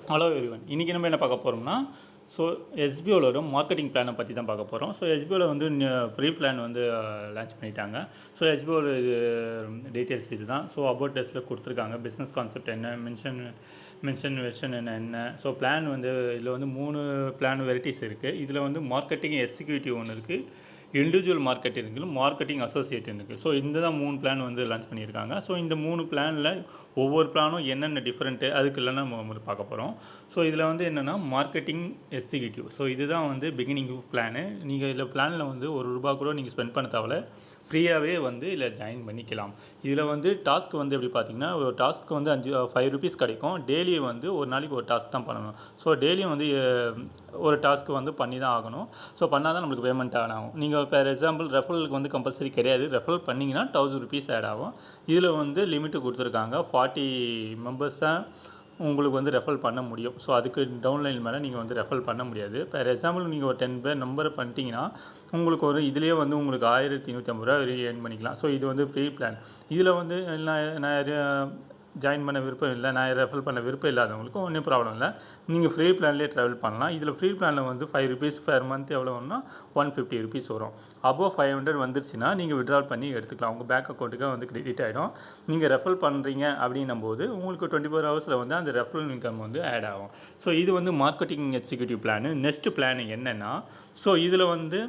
Hello everyone. இன்றைக்கி நம்ம என்ன பார்க்க போகிறோம்னா, ஸோ எஸ்பிஓவோட மார்க்கெட்டிங் பிளானை பற்றி தான் பார்க்க போகிறோம். ஸோ எஸ்பிஓவில் வந்து ப்ரீ பிளான் வந்து லான்ச் பண்ணிட்டாங்க. ஸோ எஸ்பிஓவில் இது டீட்டெயில்ஸ் இது தான். ஸோ அபவுட் டெஸ்ட்டில் கொடுத்துருக்காங்க. பிஸ்னஸ் கான்செப்ட் என்ன, மென்ஷன் வெர்ஷன் என்ன. ஸோ பிளான் வந்து இதில் வந்து 3 பிளான் வெரைட்டிஸ் இருக்குது. இதில் வந்து மார்க்கெட்டிங் எக்ஸிக்யூட்டிவ் ஒன்று இருக்குது, இண்டிவிஜுவல் மார்க்கெட்டிங் அசோசியேட் இருக்குது. ஸோ இந்த தான் 3 பிளான் வந்து லான்ச் பண்ணியிருக்காங்க. ஸோ இந்த 3 பிளானில் ஒவ்வொரு பிளானும் என்னென்ன டிஃப்ரெண்ட்டு அதுக்கு இல்லைன்னா நம்ம பார்க்க போகிறோம். ஸோ இதில் வந்து என்னென்னா மார்க்கெட்டிங் எக்ஸிக்யூட்டிவ். ஸோ இதுதான் வந்து பிகினிங் பிளானு. நீங்கள் இதில் பிளானில் வந்து ₹1 கூட நீங்கள் ஸ்பெண்ட் பண்ண தேவையில்ல, ஃப்ரீயாகவே வந்து இதில் ஜாயின் பண்ணிக்கலாம். இதில் வந்து டாஸ்க் வந்து எப்படி பார்த்தீங்கன்னா, ஒரு டாஸ்க்கு வந்து ₹5 கிடைக்கும். டெய்லி வந்து ஒரு நாளைக்கு ஒரு டாஸ்க் தான் பண்ணணும். ஸோ டெய்லியும் வந்து ஒரு டாஸ்க்கு வந்து பண்ணி தான் ஆகணும். ஸோ பண்ணால் தான் நம்மளுக்கு பேமெண்ட் ஆட் ஆகும். நீங்கள் ஃபார் எக்ஸாம்பிள் ரெஃபரலுக்கு வந்து கம்பல்சரி கிடையாது. ரெஃபரல் பண்ணிங்கன்னா ₹1000 ஆட் ஆகும். இதில் வந்து லிமிட்டு கொடுத்துருக்காங்க. 40 மெம்பர்ஸ் தான் உங்களுக்கு வந்து ரெஃபர் பண்ண முடியும். ஸோ அதுக்கு டவுன்லைன் மேலே நீங்கள் வந்து ரெஃபர் பண்ண முடியாது. ஃபார் எக்ஸாம்பிள் நீங்கள் ஒரு 10 பேர் நம்பர் பண்ணிட்டீங்கன்னா உங்களுக்கு ஒரு இதுலேயே வந்து உங்களுக்கு ₹1350 வரையும் ஏர்ன் பண்ணிக்கலாம். ஸோ இது வந்து ப்ரீ பிளான். இதில் வந்து நான் ஜாயின் பண்ண விருப்பம் இல்லை, நான் ரெஃபர் பண்ண விருப்பம் இல்லாதவங்களுக்கும் ஒன்றும் ப்ராப்ளம் இல்லை. நீங்கள் ஃப்ரீ பிளான்லேயே ட்ராவல் பண்ணலாம். இதில் ஃப்ரீ பிளானில் வந்து ₹5 பெர் மந்த் எவ்வளோன்னா ₹150 வரும். அபோவ் 500 வந்துருச்சுன்னா நீங்கள் விட்ரால் பண்ணி எடுத்துக்கலாம். உங்கள் பேங்க் அக்கௌண்ட்டுக்கு வந்து கிரெடிட் ஆகிடும். நீங்கள் ரெஃபர் பண்ணுறீங்க அப்படின்னும் போது உங்களுக்கு 24 ஹவர்ஸில் வந்து அந்த ரெஃபரல் இன்கம் வந்து ஆட் ஆகும். ஸோ இது வந்து marketing executive plan. Next plan என்னென்னா, ஸோ இதில் வந்து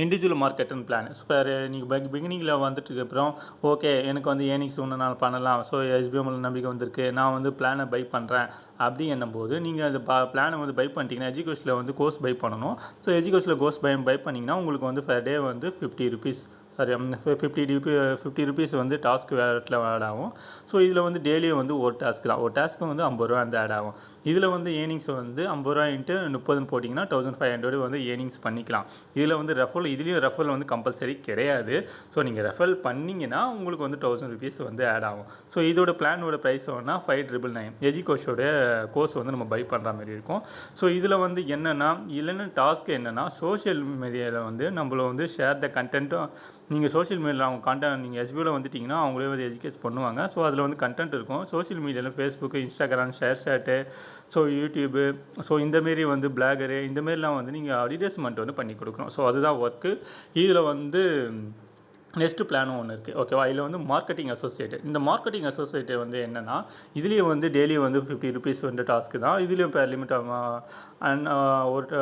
இண்டிவிஜுவல் மார்க்கெட்டிங் பிளான். ஸோ நீங்கள் பிகினிங்கில் வந்துட்டு அப்புறம் ஓகே எனக்கு வந்து ஏர்னிங்ஸ் ஒன்று நான் பண்ணலாம், ஸோ எஸ்பிஎம் நம்பிக்கை வந்திருக்கு, நான் வந்து பிளானை பை பண்ணுறேன் அப்படி என்னும்போது நீங்கள் அந்த பிளானை வந்து பை பண்ணிட்டீங்கன்னா எஜுகேஷனில் வந்து கோர்ஸ் பை பண்ணணும். ஸோ எஜுகேஷனில் கோர்ஸ் பை பண்ணிங்கன்னா உங்களுக்கு வந்து பெர் டே வந்து ₹50 சாரி ₹50 வந்து டாஸ்க் வேலட்டில் ஆட் ஆகும். ஸோ இதில் வந்து டெய்லியும் வந்து ஒரு டாஸ்க் தான். ஒரு டாஸ்க்கு வந்து ₹50 வந்து ஆட் ஆகும். இதில் வந்து ஏர்னிங்ஸ் வந்து ₹50 இன்ட்டு 30 போட்டிங்கன்னா 1500 வந்து ஏர்னிங்ஸ் பண்ணிக்கலாம். இதில் வந்து இதுலேயும் ரெஃபரல் வந்து கம்பல்சரி கிடையாது. ஸோ நீங்கள் ரெஃபரல் பண்ணிங்கன்னா உங்களுக்கு வந்து ₹1000 வந்து ஆட் ஆகும். ஸோ இதோட பிளானோட ப்ரைஸ் வேணா 5999. எஜுகோஷோட கோர்ஸ் வந்து நம்ம பை பண்ணுற மாதிரி இருக்கும். ஸோ இதில் வந்து இல்லைன்னா டாஸ்க் என்னென்னா, சோஷியல் மீடியாவில் வந்து நம்மள வந்து ஷேர் த கண்டென்ட்டும் நீங்கள் சோஷியல் மீடியாவில் அவங்க கண்டென்ட் நீங்கள் எஸ்பிஓவில் வந்துட்டிங்கன்னா அவங்களே வந்து எஜுகேட் பண்ணுவாங்க. ஸோ அதில் வந்து கண்டென்ட் இருக்கும். சோஷியல் மீடியாவில் Facebook, Instagram, ShareChat, so YouTube, so இந்தமாரி வந்து பிளாகரு இந்தமாரிலாம் வந்து நீங்கள் அட்வர்டைஸ்மெண்ட் வந்து பண்ணி கொடுக்கணும். ஸோ அதுதான் ஒர்க்கு. இதில் வந்து நெக்ஸ்ட்டு பிளானும் ஒன்று இருக்குது, ஓகேவா. இதில் வந்து மார்க்கெட்டிங் அசோசியேட். இந்த மார்க்கெட்டிங் அசோசியேட் வந்து என்னென்னா, இதுலேயும் வந்து டெய்லி வந்து ₹50 வந்து டாஸ்க்கு தான். இதுலேயும் பேர் லிமிட் ஒரு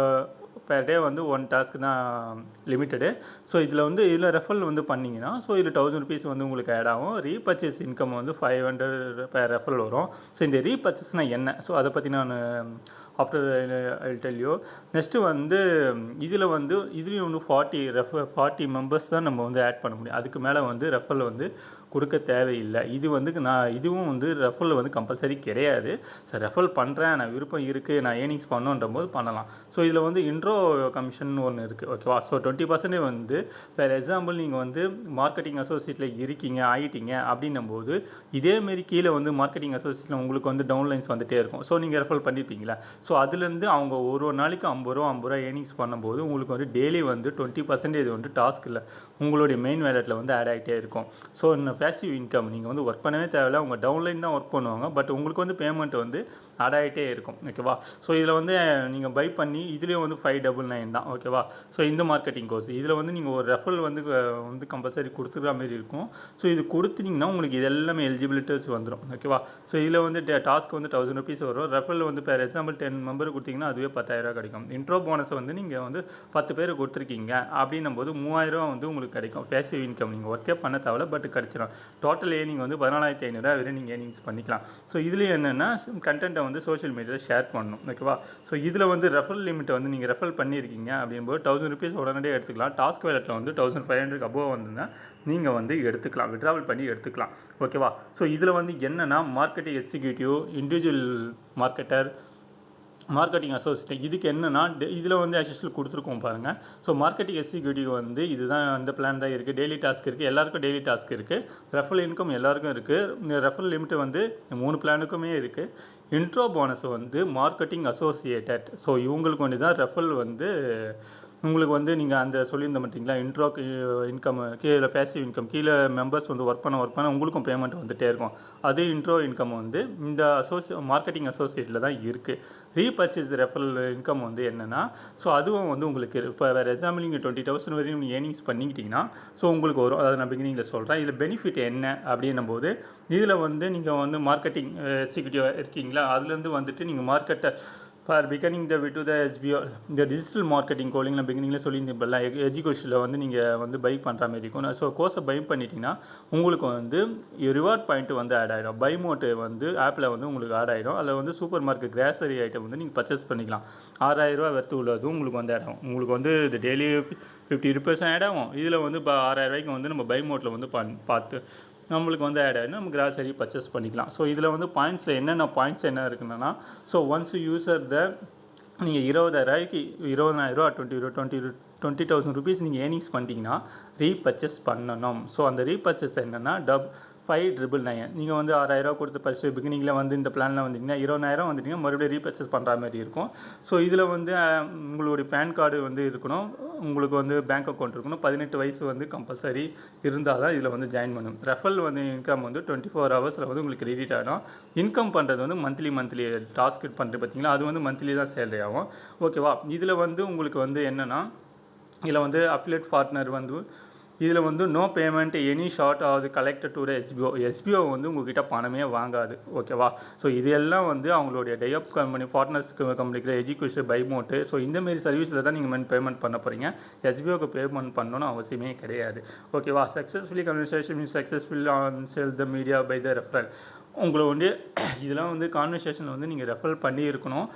பெர் டே வந்து 1 டாஸ்க்கு தான் லிமிட்டடு. ஸோ இதில் ரெஃபரல் வந்து பண்ணிங்கன்னா ஸோ இதில் ₹1000 வந்து உங்களுக்கு ஆட் ஆகும். ரீபர்ச்சேஸ் இன்கம் வந்து 500 பெர் ரெஃபரல் வரும். ஸோ இந்த ரீபர்ச்சேஸ்னால் என்ன, ஸோ அதை பற்றி நான் after I tell you. Next வந்து இதுலேயும் வந்து 40 மெம்பர்ஸ் தான் நம்ம வந்து ஆட் பண்ண முடியும். அதுக்கு மேலே வந்து ரெஃபரல் வந்து கொடுக்க தேவையில்லை. இதுவும் வந்து ரெஃபரல் வந்து கம்பல்சரி கிடையாது. ஸோ ரெஃபரல் பண்ணுறேன், நான் விருப்பம் இருக்குது, நான் ஏர்னிங்ஸ் பண்ணுன்ற போது பண்ணலாம். ஸோ இதில் வந்து இன்ட்ரோ கமிஷன் ஒன்று இருக்குது, ஓகேவா. ஸோ 20% வந்து ஃபார் எக்ஸாம்பிள் நீங்கள் வந்து மார்க்கெட்டிங் அசோசியேட்டில் ஆகிட்டீங்க அப்படின்னும் போது இதேமாரி கீழே வந்து மார்க்கெட்டிங் அசோசியேட்டில் உங்களுக்கு வந்து டவுன்லைன்ஸ் வந்துகிட்டே இருக்கும். ஸோ நீங்கள் ரெஃபர் பண்ணியிருப்பீங்களா, ஸோ அதுலேருந்து அவங்க ஒரு நாளைக்கு ₹50 ஏர்னிங்ஸ் பண்ணும்போது உங்களுக்கு வந்து டெய்லி வந்து 20% வந்து டாஸ்க் இல்லை உங்களுடைய மெயின் வேலட்டில் வந்து ஆட் ஆகிட்டே இருக்கும். ஸோ பேசிவ் இன்கம், நீங்கள் வந்து ஒர்க் பண்ணவே தேவையில்லை, உங்கள் டவுன்லைன் தான் ஒர்க் பண்ணுவாங்க, பட் உங்களுக்கு வந்து பேமெண்ட் வந்து ஆட் ஆகிட்டே இருக்கும், ஓகேவா. ஸோ இதில் வந்து நீங்கள் பை பண்ணி இதுலேயும் வந்து 599 தான், ஓகேவா. ஸோ இந்த மார்க்கெட்டிங் கோர்ஸ் இதில் வந்து நீங்கள் ஒரு ரெஃபரல் வந்து கம்பல்சரி கொடுத்துக்கிற மாதிரி இருக்கும். ஸோ இது கொடுத்துட்டிங்கன்னா உங்களுக்கு இது எல்லாமே எலிஜிபிலிட்டிஸ் வந்துடும், ஓகேவா. ஸோ இதில் வந்து டாஸ்க் வந்து ₹1000 வரும். ரெஃபரல் வந்து ஃபார் எக்ஸாம்பிள் 10 மெம்பர் கொடுத்தீங்கன்னா அதுவே ₹10,000 கிடைக்கும். இன்ட்ரோ போனஸ் வந்து நீங்கள் வந்து 10 பேர் கொடுத்துருக்கீங்க அப்படின்னும் போது ₹3000 வந்து உங்களுக்கு கிடைக்கும். பேசிவ் இன்கம், நீங்கள் ஒர்க்கே பண்ண தேவையில்ல, பட் கிடச்சிடும். டோட்டல் ஏர்னிங் வந்து ₹14,500 வரை நீங்கள் ஏர்னிங்ஸ் பண்ணிக்கலாம். ஸோ இதுலேயும் என்னென்னா கண்டென்ட்டை வந்து சோஷியல் மீடியாவில் ஷேர் பண்ணணும், ஓகேவா. ஸோ இதில் வந்து ரெஃபரல் லிமிட்டை வந்து நீங்கள் ரெஃபர் பண்ணியிருக்கீங்க அப்படிங்கும்போது ₹1000 உடனடியாக எடுத்துக்கலாம். டாஸ்க் வேலட்டில் வந்து 1500 அபோவ் வந்துன்னா நீங்கள் வந்து எடுத்துக்கலாம், விட்ராவல் பண்ணி எடுத்துக்கலாம், ஓகேவா. ஸோ இதில் வந்து என்னென்னா marketing executive, individual marketing associate, இதுக்கு என்னென்னா இதில் வந்து அசிஸ்டல் கொடுத்துருக்கோம் பாருங்கள். ஸோ மார்க்கெட்டிங் எக்ஸிக்யூட்டிவ் வந்து இதுதான் அந்த பிளான் தான் இருக்குது. டெய்லி டாஸ்க் இருக்குது, எல்லாருக்கும் டெய்லி டாஸ்க் இருக்குது. ரெஃபரல் இன்கம் எல்லாருக்கும் இருக்குது. ரெஃபரல் லிமிட் வந்து 3 பிளானுக்குமே இருக்குது. இன்ட்ரோ போனஸ் வந்து மார்க்கெட்டிங் அசோசியேட்டட், ஸோ இவங்களுக்கு வேண்டி தான் ரெஃபரல் வந்து உங்களுக்கு வந்து நீங்கள் அந்த சொல்லியிருந்த மாட்டிங்களா இன்ட்ரோ இன்கம் கீழே பேசிவ் இன்கம் கீழே மெம்பர்ஸ் வந்து ஒர்க் பண்ண உங்களுக்கும் பேமெண்ட் வந்துகிட்டே இருக்கும். அதே இன்ட்ரோ இன்கம் வந்து இந்த மார்க்கெட்டிங் அசோசியேட்டில் தான் இருக்குது. ரீபர்ச்சேஸ் ரெஃபரல் இன்கம் வந்து என்னென்னா, ஸோ அதுவும் வந்து உங்களுக்கு இப்போ வேறு எக்ஸாம்பிள் நீங்கள் 20,000 வரையும் நீங்கள் ஏர்னிங்ஸ் பண்ணிக்கிட்டிங்கன்னா ஸோ உங்களுக்கு வரும். அதை நான் பிகினிங்கில் சொல்கிறேன். இதில் பெனிஃபிட் என்ன அப்படின்னும் போது, இதில் வந்து நீங்கள் வந்து மார்க்கெட்டிங் எக்ஸிக்யூட்டிவ் இருக்கீங்களா, அதுலேருந்து வந்துட்டு நீங்கள் மார்க்கெட்டை for beginning the way to the SEO இந்த டிஜிட்டல் மார்க்கெட்டிங் கோலிங் நான் பிகினிங்கில் சொல்லியிருந்தேன். எஜுகேஷனில் வந்து நீங்கள் வந்து பை பண்ணுற மாதிரி இருக்கும். ஸோ கோர்ஸை பை பண்ணிட்டீங்கன்னா உங்களுக்கு வந்து ரிவார்ட் பாயிண்ட் வந்து ஆட் ஆகிடும். பை மோட்டு வந்து ஆப்பில் வந்து உங்களுக்கு ஆட் ஆகிடும். அதில் வந்து சூப்பர் மார்க்கெட் கிராசரி ஐட்டம் வந்து நீங்கள் பர்ச்சேஸ் பண்ணிக்கலாம். 6,000 ரூபா வர்த்து உள்ளதும் உங்களுக்கு வந்து ஆட் ஆகும். உங்களுக்கு வந்து இது டெய்லி 50 ருபீஸ் ஆட் ஆகும். இதில் வந்து இப்போ 6,000 ரூபாய்க்கு வந்து நம்ம பை மோட்டில் வந்து பார்த்து நம்மளுக்கு வந்து ஆட் ஆகிடும். நம்ம கிராசரி பர்ச்சேஸ் பண்ணிக்கலாம். ஸோ இதில் வந்து பாயிண்ட்ஸில் என்னென்ன பாயிண்ட்ஸ் என்ன இருக்குன்னா, ஸோ ஒன்ஸ் யூசர் நீங்கள் 20,000 20,000 ருபீஸ் நீங்கள் ஏர்னிங்ஸ் பண்ணிட்டீங்கன்னா ரீபர்ச்சேஸ் பண்ணணும். ஸோ அந்த ரீபர்ச்சேஸ் என்னென்னா 5,999 நீங்கள் வந்து 6,000 கொடுத்து ஃபஸ்ட்டு பிகினிங்கில் வந்து இந்த பிளானில் வந்தீங்கன்னா 20,000 வந்துட்டிங்கன்னா மறுபடியும் ரீபர்ச்சேஸ் பண்ணுற மாதிரி இருக்கும். ஸோ இதில் வந்து உங்களுடைய பேன் கார்டு வந்து இருக்கணும், உங்களுக்கு வந்து பேங்க் அக்கௌண்ட் இருக்கணும், 18 வயசு வந்து கம்பல்சரி இருந்தால் தான் இதில் வந்து ஜாயின் பண்ணணும். ரெஃபரல் வந்து இன்கம் வந்து 24 ஹவர்ஸில் வந்து உங்களுக்கு கிரெடிட் ஆகிடும். இன்கம் பண்ணுறது வந்து மந்த்லி டாஸ்க் பண்ணுறது பார்த்தீங்களா, அது வந்து மந்த்லி தான் சேலரி ஆகும். ஓகேவா. இதில் வந்து உங்களுக்கு வந்து என்னென்னா, இதில் வந்து அஃபிலியேட் பார்ட்னர் வந்து இதில் வந்து நோ பேமெண்ட் எனி ஷார்ட் ஆகுது கலெக்டட் டு எஸ்பிஓ வந்து உங்கள்கிட்ட பணமே வாங்காது. ஓகேவா. ஸோ இது எல்லாம் வந்து அவங்களுடைய டெயப் கம்பெனி பார்ட்னர்ஸ் கம்பெனிக்கிற எஜுகேஷன் பைமோட்டு ஸோ இந்தமாரி சர்வீஸில் தான் நீங்கள் பேமெண்ட் பண்ண போகிறீங்க. எஸ்பிஓக்கு பேமெண்ட் பண்ணணும்னு அவசியமே கிடையாது. ஓகேவா. Successfully conversation is successful on sale the media by the referral. உங்களை வந்து இதெல்லாம் வந்து கான்வர்சேஷன் வந்து நீங்கள் ரெஃபர் பண்ணியிருக்கணும்.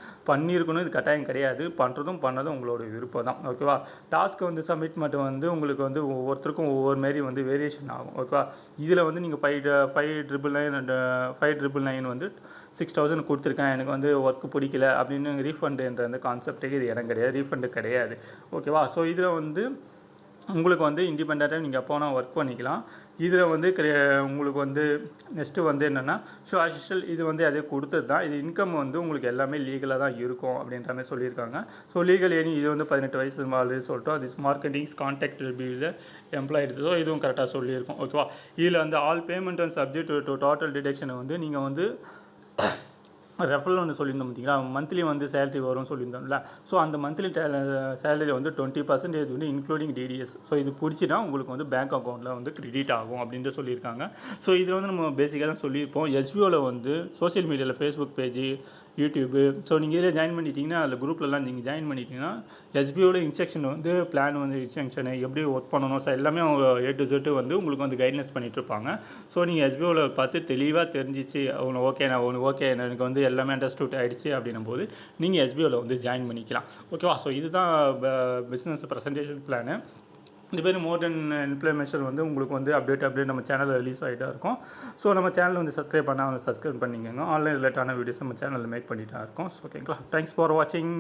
இது கட்டாயம் கிடையாது. பண்ணதும் உங்களோட விருப்பம் தான். ஓகேவா. டாஸ்க்கு வந்து சப்மிட் மட்டும் வந்து உங்களுக்கு வந்து ஒவ்வொருத்தருக்கும் ஒவ்வொரு மாரி வந்து வேரியேஷன் ஆகும். ஓகேவா. இதில் வந்து நீங்கள் 5,999 வந்து 6,000 கொடுத்துருக்கேன், எனக்கு வந்து ஒர்க்கு பிடிக்கல அப்படின்னு ரீஃபண்டுன்ற அந்த கான்செப்ட்டுக்கு இது இடம் கிடையாது. ரீஃபண்டு கிடையாது. ஓகேவா. ஸோ இதில் வந்து உங்களுக்கு வந்து இண்டிபெண்ட்டாக நீங்கள் போனால் ஒர்க் பண்ணிக்கலாம். இதில் வந்து உங்களுக்கு வந்து நெக்ஸ்ட்டு வந்து என்னென்னா, ஸோ அசிஷல் இது வந்து அதே கொடுத்தது தான். இது இன்கம் வந்து உங்களுக்கு எல்லாமே லீகலாக தான் இருக்கும் அப்படின்ற மாதிரி சொல்லியிருக்காங்க. ஸோ லீகல் ஏர்னிங் இது வந்து 18 வயசு ஆல்ரெடி சொல்லிட்டோம். This marketings contact will be the employed. So இதுவும் கரெக்டாக சொல்லியிருக்கோம். ஓகேவா. இதில் வந்து all payment and subject to total டிடக்ஷனை வந்து நீங்கள் வந்து ரெஃபரல் வந்து சொல்லியிருந்தோம் பார்த்தீங்களா, மந்த்லி வந்து சேலரி வரும்னு சொல்லியிருந்தோம்ல. ஸோ அந்த மந்த்லி சேலரி வந்து 20% வந்து இன்க்ளூடிங் டிடிஎஸ். ஸோ இது பிடிச்சிட்டா உங்களுக்கு வந்து பேங்க் அக்கௌண்ட்டில் வந்து கிரெடிட் ஆகும் அப்படின்ட்டு சொல்லியிருக்காங்க. ஸோ இதில் வந்து நம்ம பேசிக்காக தான் சொல்லியிருப்போம். எஸ்பிஓவில் வந்து சோஷியல் மீடியாவில் ஃபேஸ்புக் பேஜ், யூடியூப்பு, ஸோ நீங்கள் இதில் ஜாயின் பண்ணிட்டீங்கன்னா அதில் குரூப்லலாம் நீங்கள் ஜாயின் பண்ணிட்டீங்கன்னா எஸ்பிஓவில் இன்ஸ்ட்ரக்ஷன் வந்து பிளான் வந்து இன்ஸ்ட்ரக்ஷனு எப்படி ஒர்க் பண்ணணும் ஸோ எல்லாமே அவங்க A to Z வந்து உங்களுக்கு வந்து கைட்னஸ் பண்ணிகிட்ருப்பாங்க. ஸோ நீங்கள் எஸ்பிஓவில் பார்த்து தெளிவாக தெரிஞ்சிச்சு ஓகே எனக்கு வந்து எல்லாமே அண்டர்ஸ்டூட் ஆகிடுச்சு அப்படின்னும் போது நீங்கள் எஸ்பிஓவில் வந்து ஜாயின் பண்ணிக்கலாம். ஓகேவா. ஸோ இதுதான் பிஸ்னஸ் ப்ரெசன்டேஷன் பிளானு. இந்த பேர் மோர் தென் இன்ஃப்ளமேஷன் வந்து உங்களுக்கு வந்து அப்டேட் நம்ம சேனலில் ரிலீஸ் ஆகிட்டா இருக்கும். ஸோ நம்ம சேனல் வந்து சப்ஸ்கிரைப் பண்ணால் சப்ஸ்கிரைப் பண்ணிக்கோங்க. ஆன்லைன் ரிலேட்டான வீடியோஸ் நம்ம சேனலில் மேக் பண்ணிகிட்டா இருக்கோம். ஸோ ஓகேங்களா. தேங்க்ஸ் ஃபார் வாட்சிங்.